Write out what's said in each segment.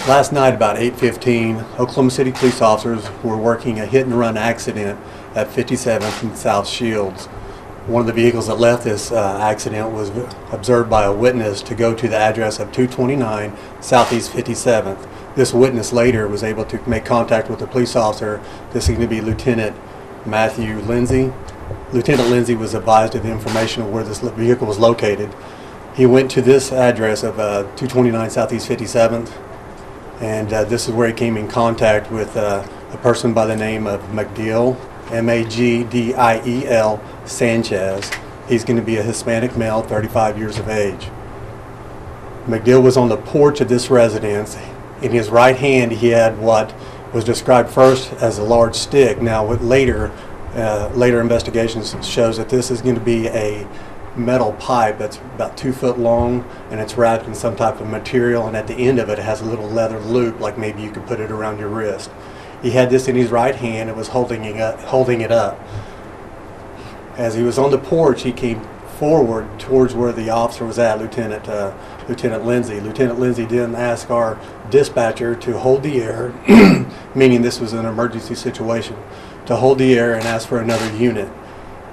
Last night about 8:15, Oklahoma City police officers were working a hit-and-run accident at 57th and South Shields. One of the vehicles that left this accident was observed by a witness to go to the address of 229 Southeast 57th. This witness later was able to make contact with the police officer. This is going to be Lieutenant Matthew Lindsay. Lieutenant Lindsay was advised of the information of where this vehicle was located. He went to this address of 229 Southeast 57th, and this is where he came in contact with a person by the name of McDiel, M-A-G-D-I-E-L Sanchez. He's going to be a Hispanic male, 35 years of age. McDiel was on the porch of this residence. In his right hand he had what was described first as a large stick. Now with later investigations shows that this is going to be a metal pipe that's about 2 foot long, and it's wrapped in some type of material, and at the end of it, it has a little leather loop, like maybe you could put it around your wrist. He had this in his right hand and was holding it up. As he was on the porch, he came forward towards where the officer was at, Lieutenant Lindsay. Lieutenant Lindsay then asked our dispatcher to hold the air, meaning this was an emergency situation, to hold the air and ask for another unit.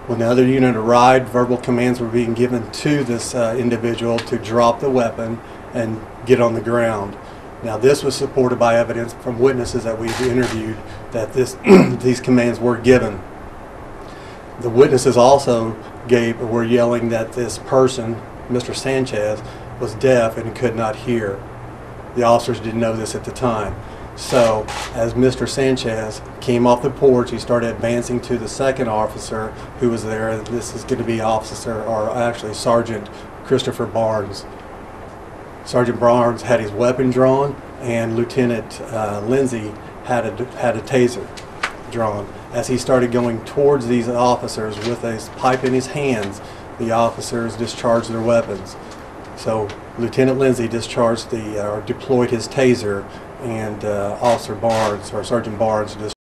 When the other unit arrived, verbal commands were being given to this individual to drop the weapon and get on the ground. Now this was supported by evidence from witnesses that we've interviewed that these commands were given. The witnesses also were yelling that this person, Mr. Sanchez, was deaf and could not hear. The officers didn't know this at the time. So as Mr. Sanchez came off the porch, he started advancing to the second officer who was there. This is going to be Sergeant Christopher Barnes. Sergeant Barnes had his weapon drawn, and Lieutenant Lindsay had a taser drawn. As he started going towards these officers with a pipe in his hands, the officers discharged their weapons. So Lieutenant Lindsay deployed his taser, and Sergeant Barnes discharged